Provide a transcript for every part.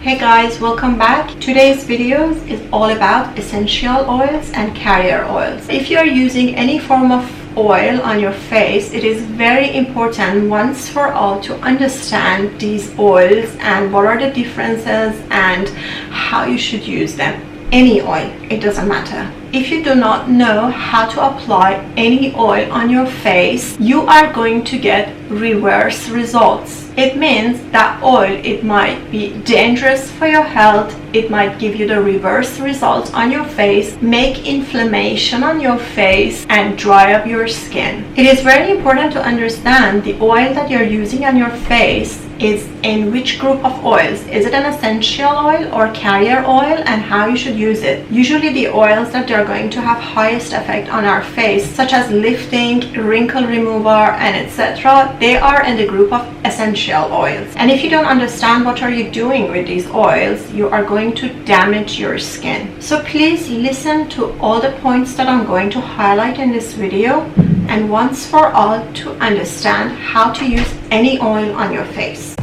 Hey guys, welcome back. Today's video is all about essential oils and carrier oils. If you're using any form of oil on your face, it is very important once for all to understand these oils and what are the differences and how you should use them. Any oil, it doesn't matter. If you do not know how to apply any oil on your face, you are going to get reverse results. It means that oil, it might be dangerous for your health, it might give you the reverse results on your face, make inflammation on your face and dry up your skin. It is very important to understand the oil that you're using on your face is in which group of oils. Is it an essential oil or carrier oil, and how you should use it. Usually the oils that are going to have highest effect on our face, such as lifting, wrinkle remover and etc., they are in the group of essential oils. And if you don't understand what are you doing with these oils, you are going to damage your skin. So please listen to all the points that I'm going to highlight in this video, and once for all to understand how to use any oil on your face.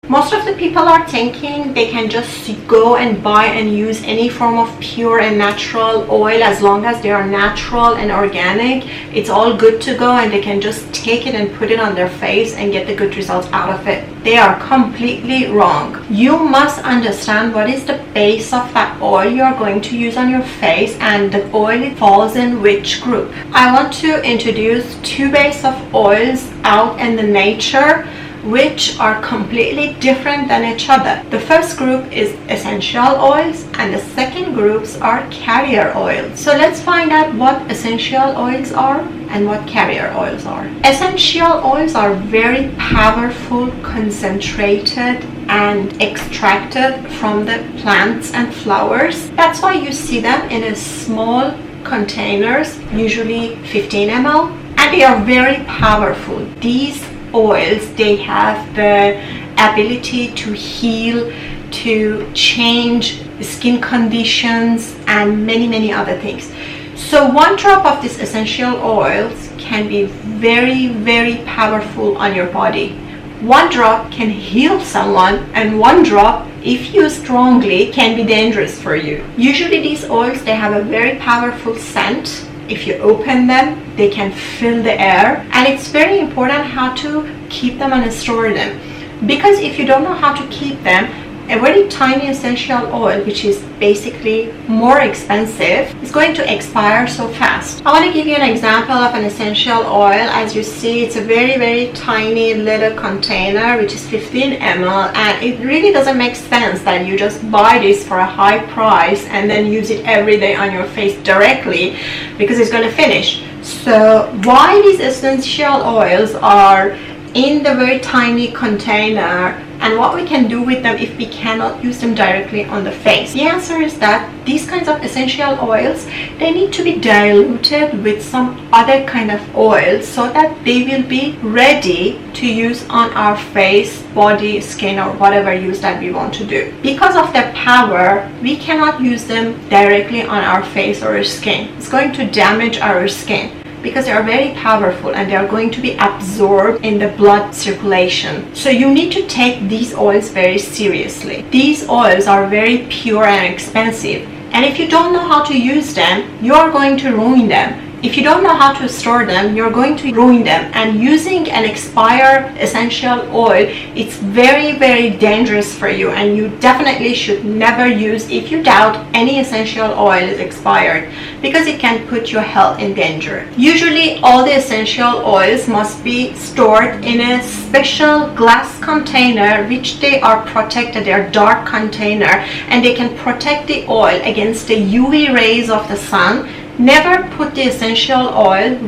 Most of the people are thinking they can just go and buy and use any form of pure and natural oil. As long as they are natural and organic, it's all good to go and they can just take it and put it on their face and get the good results out of it. They are completely wrong. You must understand what is the base of that oil you are going to use on your face, and the oil falls in which group. I want to introduce two bases of oils out in the nature which are completely different than each other. The first group is essential oils and the second groups are carrier oils. So let's find out what essential oils are and what carrier oils are. Essential oils are very powerful, concentrated and extracted from the plants and flowers. That's why you see them in a small containers, usually 15 ml, and they are very powerful. These oils, they have the ability to heal, to change skin conditions and many other things. So one drop of these essential oils can be very powerful on your body. One drop can heal someone, and one drop, if used strongly, can be dangerous for you. Usually these oils, they have a very powerful scent. If you open them, they can fill the air, and it's very important how to keep them and store them, because if you don't know how to keep them, a very tiny essential oil, which is basically more expensive, is going to expire so fast. I want to give you an example of an essential oil. As you see, it's a very tiny little container which is 15 ml, and it really doesn't make sense that you just buy this for a high price and then use it every day on your face directly, because it's going to finish. So why these essential oils are in the very tiny container, and what we can do with them if we cannot use them directly on the face? The answer is that these kinds of essential oils, they need to be diluted with some other kind of oil so that they will be ready to use on our face, body, skin, or whatever use that we want to do. Because of their power, we cannot use them directly on our face or skin. It's going to damage our skin, because they are very powerful and they are going to be absorbed in the blood circulation. So you need to take these oils very seriously. These oils are very pure and expensive, and if you don't know how to use them, you are going to ruin them. If you don't know how to store them, you're going to ruin them. And using an expired essential oil, it's very dangerous for you, and you definitely should never use if you doubt any essential oil is expired, because it can put your health in danger. Usually all the essential oils must be stored in a special glass container which they are protected. They are dark container, and they can protect the oil against the UV rays of the sun. Never put the essential oil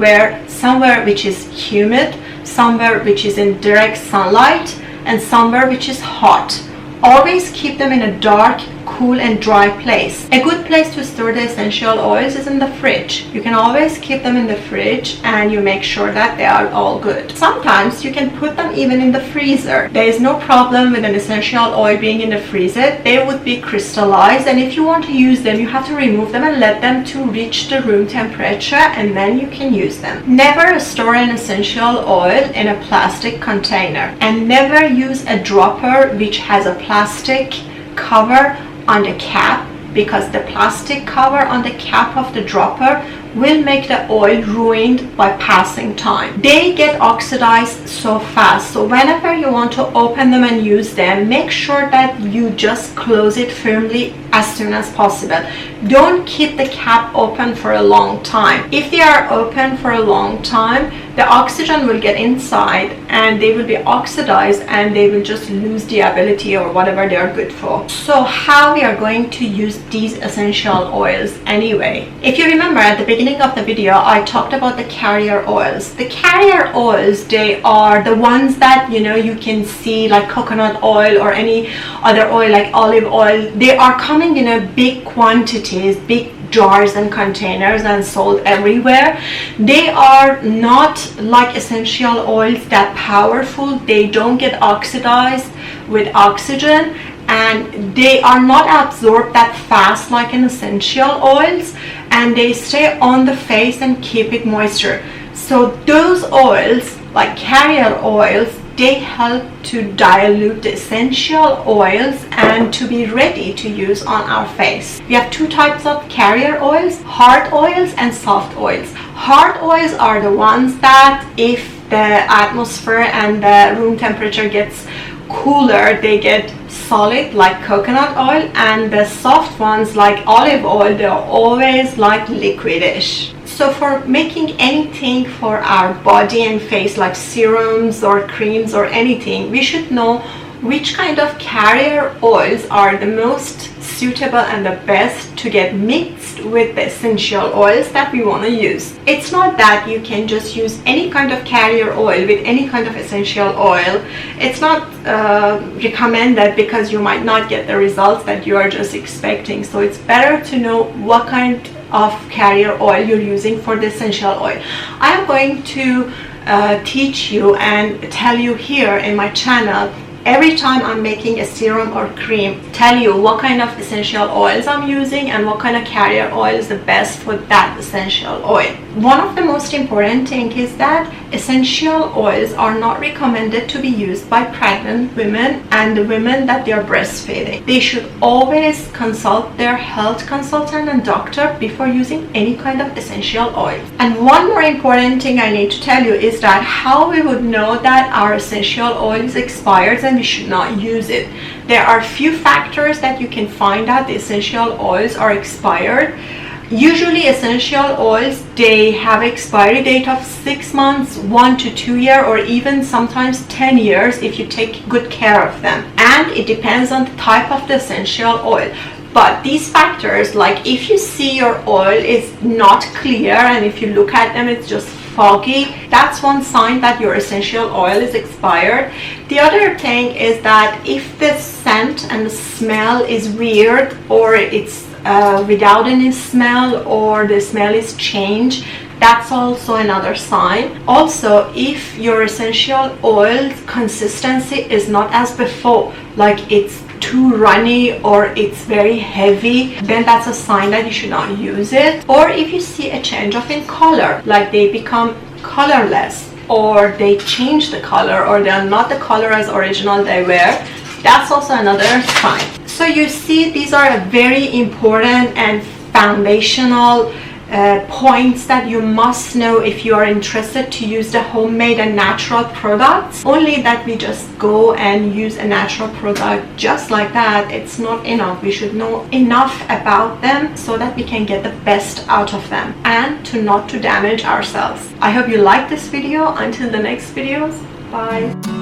somewhere which is humid, somewhere which is in direct sunlight, and somewhere which is hot. Always keep them in a dark cool and dry place. A good place to store the essential oils is in the fridge. You can always keep them in the fridge and you make sure that they are all good. Sometimes you can put them even in the freezer. There is no problem with an essential oil being in the freezer. They would be crystallized, and if you want to use them, you have to remove them and let them to reach the room temperature, and then you can use them. Never store an essential oil in a plastic container, and never use a dropper which has a plastic cover on the cap, because the plastic cover on the cap of the dropper will make the oil ruined by passing time. They get oxidized so fast, so whenever you want to open them and use them, make sure that you just close it firmly as soon as possible. Don't keep the cap open for a long time. If they are open for a long time, the oxygen will get inside and they will be oxidized and they will just lose the ability or whatever they are good for. So how we are going to use these essential oils anyway? If you remember at the beginning of the video, I talked about the carrier oils. The carrier oils, they are the ones that you can see, like coconut oil or any other oil like olive oil. They are coming in a big quantities, big jars and containers, and sold everywhere. They are not like essential oils that powerful. They don't get oxidized with oxygen, and they are not absorbed that fast like an essential oils, and they stay on the face and keep it moisture. So those oils, like carrier oils, they help to dilute the essential oils and to be ready to use on our face. We have two types of carrier oils: hard oils and soft oils. Hard oils are the ones that if the atmosphere and the room temperature gets cooler, they get solid like coconut oil, and the soft ones like olive oil, they're always like liquidish. So for making anything for our body and face, like serums or creams or anything, we should know which kind of carrier oils are the most suitable and the best to get mixed with the essential oils that we want to use. It's not that you can just use any kind of carrier oil with any kind of essential oil. It's not recommended, because you might not get the results that you are just expecting. So it's better to know what kind of carrier oil you're using for the essential oil. I am going to teach you and tell you here in my channel, every time I'm making a serum or cream, tell you what kind of essential oils I'm using and what kind of carrier oil is the best for that essential oil. One of the most important things is that essential oils are not recommended to be used by pregnant women and the women that they are breastfeeding. They should always consult their health consultant and doctor before using any kind of essential oil. And one more important thing I need to tell you is that how we would know that our essential oil is expired and we should not use it. There are few factors that you can find out the essential oils are expired. Usually essential oils, they have expiry date of 6 months, 1 to 2 years, or even sometimes 10 years if you take good care of them. And it depends on the type of the essential oil. But these factors, like if you see your oil is not clear and if you look at them it's just foggy, that's one sign that your essential oil is expired. The other thing is that if the scent and the smell is weird, or it's without any smell, or the smell is changed, that's also another sign. Also, if your essential oil consistency is not as before, like it's too runny or it's very heavy, then that's a sign that you should not use it. Or if you see a change of in color, like they become colorless, or they change the color, or they're not the color as original they were, that's also another sign. So you see, these are very important and foundational points that you must know if you are interested to use the homemade and natural products. Only that we just go and use a natural product just like that, it's not enough. We should know enough about them so that we can get the best out of them and not to damage ourselves. I hope you like this video. Until the next videos, bye.